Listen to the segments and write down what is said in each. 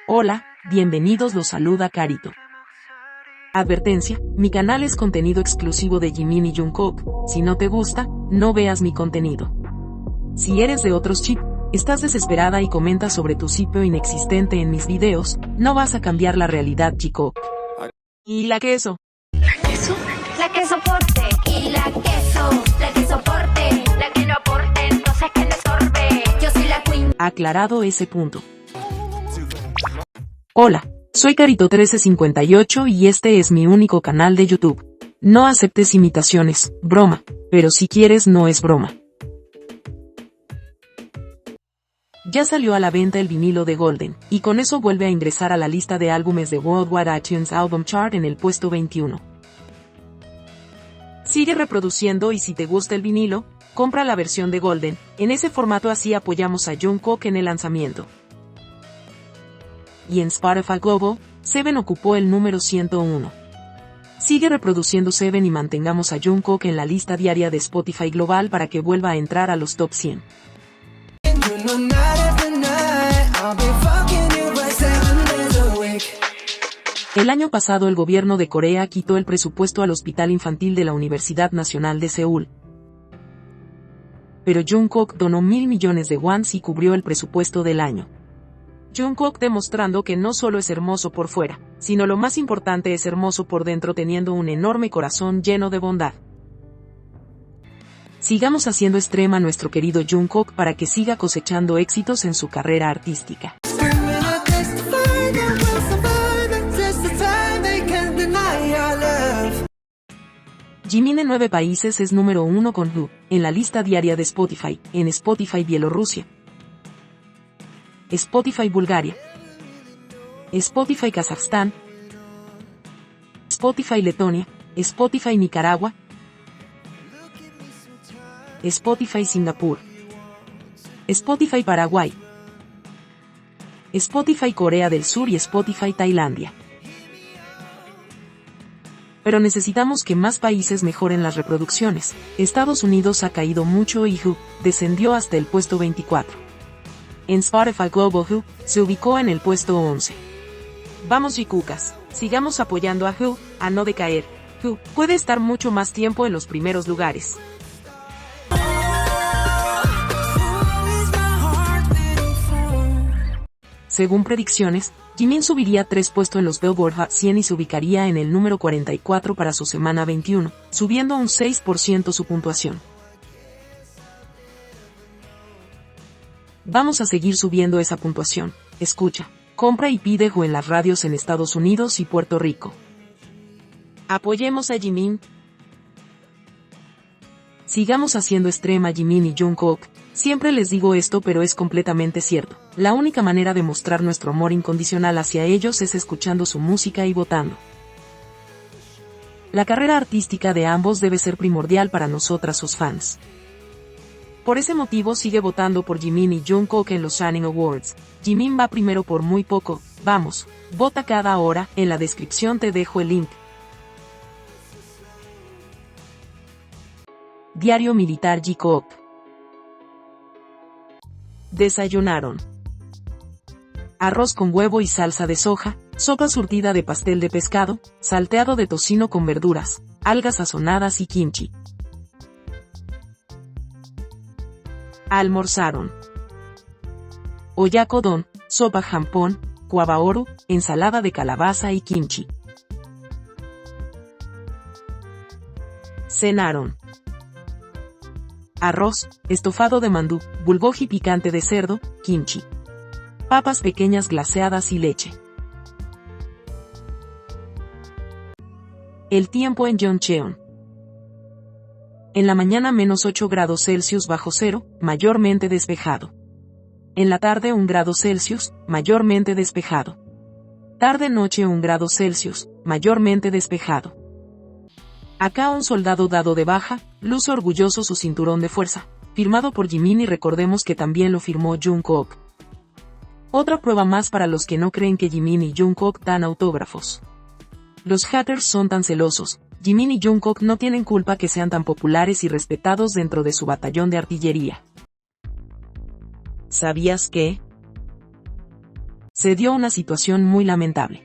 Hola, bienvenidos, los saluda Carito. Advertencia, mi canal es contenido exclusivo de Jimin y Jungkook, si no te gusta, no veas mi contenido. Si eres de otros chip, estás desesperada y comentas sobre tu sitio inexistente en mis videos, no vas a cambiar la realidad, chico. ¿Y la queso? ¿La queso? La que soporte. Y la que soporte. La que no aporte, entonces que le sorbe. Yo soy la queen. Aclarado ese punto. Hola, soy Carito1358 y este es mi único canal de YouTube. No aceptes imitaciones, broma, pero si quieres no es broma. Ya salió a la venta el vinilo de Golden, y con eso vuelve a ingresar a la lista de álbumes de Worldwide iTunes Album Chart en el puesto 21. Sigue reproduciendo y si te gusta el vinilo, compra la versión de Golden, en ese formato así apoyamos a Jungkook en el lanzamiento. Y en Spotify Global, Seven ocupó el número 101. Sigue reproduciendo Seven y mantengamos a Jungkook en la lista diaria de Spotify Global para que vuelva a entrar a los top 100. El año pasado el gobierno de Corea quitó el presupuesto al hospital infantil de la Universidad Nacional de Seúl. Pero Jungkook donó 1.000 millones de wons y cubrió el presupuesto del año. Jungkook demostrando que no solo es hermoso por fuera, sino lo más importante es hermoso por dentro, teniendo un enorme corazón lleno de bondad. Sigamos haciendo extrema a nuestro querido Jungkook para que siga cosechando éxitos en su carrera artística. Jimin en 9 países es número 1 con Who, en la lista diaria de Spotify, en Spotify Bielorrusia, Spotify Bulgaria, Spotify Kazajstán, Spotify Letonia, Spotify Nicaragua, Spotify Singapur, Spotify Paraguay, Spotify Corea del Sur y Spotify Tailandia. Pero necesitamos que más países mejoren las reproducciones. Estados Unidos ha caído mucho y Who descendió hasta el puesto 24. En Spotify Global Who se ubicó en el puesto 11. Vamos chicucas, sigamos apoyando a Who, a no decaer. Who puede estar mucho más tiempo en los primeros lugares. Según predicciones, Jimin subiría 3 puestos en los Billboard Hot 100 y se ubicaría en el número 44 para su semana 21, subiendo un 6% su puntuación. Vamos a seguir subiendo esa puntuación. Escucha, compra y pide Who en las radios en Estados Unidos y Puerto Rico. Apoyemos a Jimin. Sigamos haciendo extrema Jimin y Jungkook. Siempre les digo esto, pero es completamente cierto. La única manera de mostrar nuestro amor incondicional hacia ellos es escuchando su música y votando. La carrera artística de ambos debe ser primordial para nosotras sus fans. Por ese motivo sigue votando por Jimin y Jungkook en los Shining Awards. Jimin va primero por muy poco. Vamos, vota cada hora, en la descripción te dejo el link. Diario Militar J-Coop. Desayunaron arroz con huevo y salsa de soja, sopa surtida de pastel de pescado, salteado de tocino con verduras, algas sazonadas y kimchi. Almorzaron oyakodon, sopa jampón, guabaoru, ensalada de calabaza y kimchi. Cenaron arroz, estofado de mandú, bulgogi picante de cerdo, kimchi, papas pequeñas glaseadas y leche. El tiempo en Yeoncheon. En la mañana -8 grados Celsius bajo cero, mayormente despejado. En la tarde 1 grado Celsius, mayormente despejado. Tarde-noche 1 grado Celsius, mayormente despejado. Acá un soldado dado de baja, luce orgulloso su cinturón de fuerza, firmado por Jimin y recordemos que también lo firmó Jungkook. Otra prueba más para los que no creen que Jimin y Jungkook dan autógrafos. Los haters son tan celosos. Jimin y Jungkook no tienen culpa que sean tan populares y respetados dentro de su batallón de artillería. ¿Sabías que? se dio una situación muy lamentable.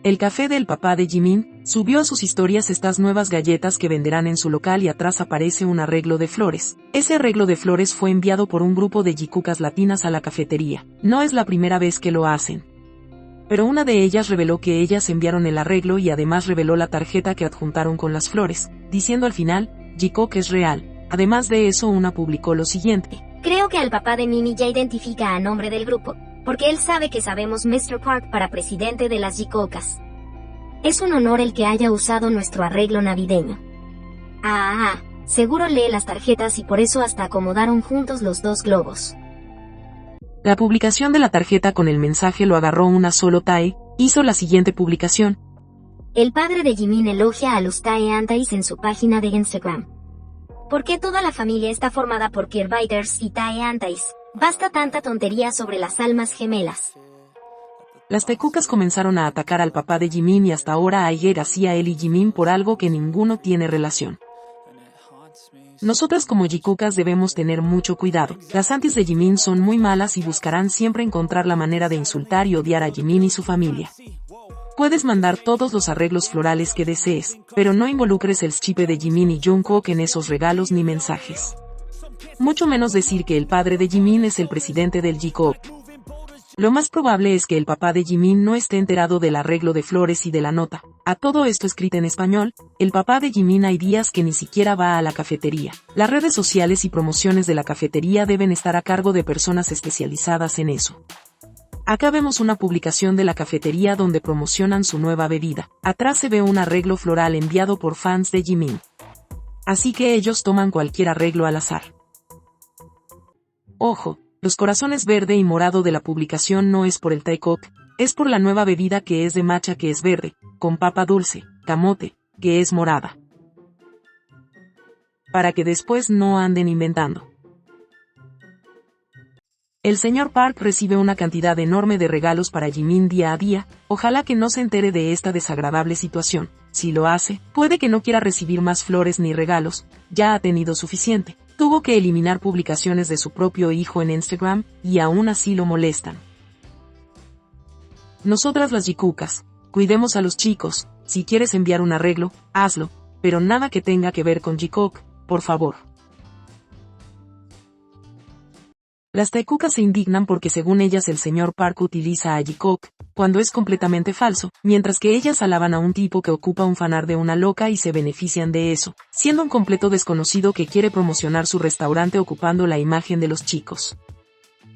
El café del papá de Jimin subió a sus historias estas nuevas galletas que venderán en su local y atrás aparece un arreglo de flores. Ese arreglo de flores fue enviado por un grupo de jikukas latinas a la cafetería. No es la primera vez que lo hacen. Pero una de ellas reveló que ellas enviaron el arreglo y además reveló la tarjeta que adjuntaron con las flores, diciendo al final, Jikook es real. Además de eso, una publicó lo siguiente. Creo que al papá de Mimi ya identifica a nombre del grupo, porque él sabe que sabemos Mr. Park para presidente de las Jikookas. Es un honor el que haya usado nuestro arreglo navideño. Seguro lee las tarjetas y por eso hasta acomodaron juntos los dos globos. La publicación de la tarjeta con el mensaje lo agarró una solo Tae, hizo la siguiente publicación. El padre de Jimin elogia a los Tae Antais en su página de Instagram. ¿Por qué toda la familia está formada por Kirbiters y Tae Antais? Basta tanta tontería sobre las almas gemelas. Las taekukas comenzaron a atacar al papá de Jimin y hasta ahora hay guerra hacia él y Jimin por algo que ninguno tiene relación. Nosotras como jikukas debemos tener mucho cuidado. Las antis de Jimin son muy malas y buscarán siempre encontrar la manera de insultar y odiar a Jimin y su familia. Puedes mandar todos los arreglos florales que desees, pero no involucres el ship de Jimin y Jungkook en esos regalos ni mensajes. Mucho menos decir que el padre de Jimin es el presidente del J-Pop. Lo más probable es que el papá de Jimin no esté enterado del arreglo de flores y de la nota. A todo esto escrito en español, el papá de Jimin hay días que ni siquiera va a la cafetería. Las redes sociales y promociones de la cafetería deben estar a cargo de personas especializadas en eso. Acá vemos una publicación de la cafetería donde promocionan su nueva bebida. Atrás se ve un arreglo floral enviado por fans de Jimin. Así que ellos toman cualquier arreglo al azar. Ojo. Los corazones verde y morado de la publicación no es por el Taekook, es por la nueva bebida que es de matcha que es verde, con papa dulce, camote, que es morada. Para que después no anden inventando. El señor Park recibe una cantidad enorme de regalos para Jimin día a día, ojalá que no se entere de esta desagradable situación. Si lo hace, puede que no quiera recibir más flores ni regalos, ya ha tenido suficiente. Tuvo que eliminar publicaciones de su propio hijo en Instagram, y aún así lo molestan. Nosotras las jikukas, cuidemos a los chicos, si quieres enviar un arreglo, hazlo, pero nada que tenga que ver con Jikook, por favor. Las taekukas se indignan porque según ellas el señor Park utiliza a Jikook, cuando es completamente falso, mientras que ellas alaban a un tipo que ocupa un fanart de una loca y se benefician de eso, siendo un completo desconocido que quiere promocionar su restaurante ocupando la imagen de los chicos.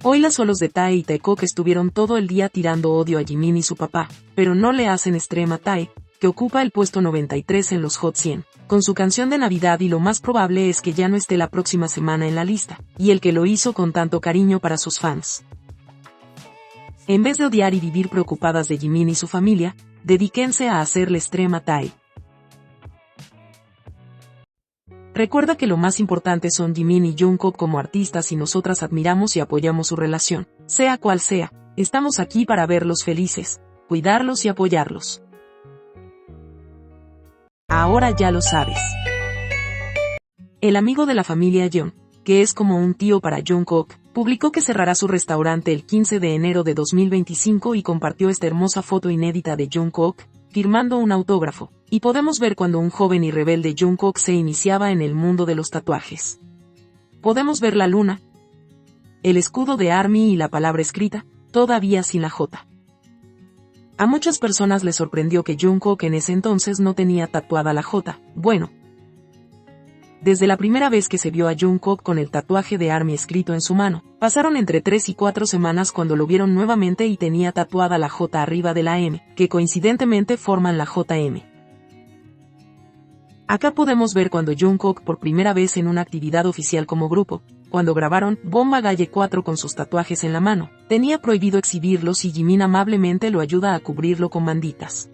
Hoy las solos de Tae y Taekook estuvieron todo el día tirando odio a Jimin y su papá, pero no le hacen extrema Tae, que ocupa el puesto 93 en los Hot 100, con su canción de Navidad y lo más probable es que ya no esté la próxima semana en la lista, y el que lo hizo con tanto cariño para sus fans. En vez de odiar y vivir preocupadas de Jimin y su familia, dedíquense a hacerle extrema Tae. Recuerda que lo más importante son Jimin y Jungkook como artistas y nosotras admiramos y apoyamos su relación, sea cual sea, estamos aquí para verlos felices, cuidarlos y apoyarlos. Ahora ya lo sabes. El amigo de la familia Jeon, que es como un tío para Jungkook, publicó que cerrará su restaurante el 15 de enero de 2025 y compartió esta hermosa foto inédita de Jungkook, firmando un autógrafo, y podemos ver cuando un joven y rebelde Jungkook se iniciaba en el mundo de los tatuajes. Podemos ver la luna, el escudo de ARMY y la palabra escrita, todavía sin la J. A muchas personas les sorprendió que Jungkook en ese entonces no tenía tatuada la J. Bueno, desde la primera vez que se vio a Jungkook con el tatuaje de ARMY escrito en su mano, pasaron entre 3 y 4 semanas cuando lo vieron nuevamente y tenía tatuada la J arriba de la M, que coincidentemente forman la JM. Acá podemos ver cuando Jungkook por primera vez en una actividad oficial como grupo, cuando grabaron Bomba Galle 4 con sus tatuajes en la mano, tenía prohibido exhibirlos y Jimin amablemente lo ayuda a cubrirlo con banditas.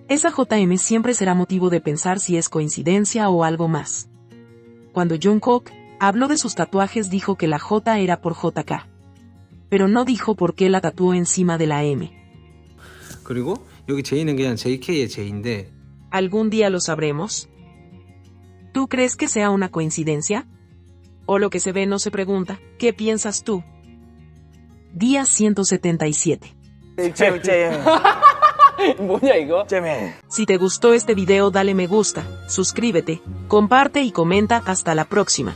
Esa JM siempre será motivo de pensar si es coincidencia o algo más. Cuando Jungkook habló de sus tatuajes dijo que la J era por JK. Pero no dijo por qué la tatuó encima de la M. 그리고 여기 J는 그냥 JK의 J인데. ¿Algún día lo sabremos? ¿Tú crees que sea una coincidencia? O lo que se ve no se pregunta, ¿qué piensas tú? Día 177. 뭐냐 이거? Si te gustó este video dale me gusta, suscríbete, comparte y comenta. Hasta la próxima.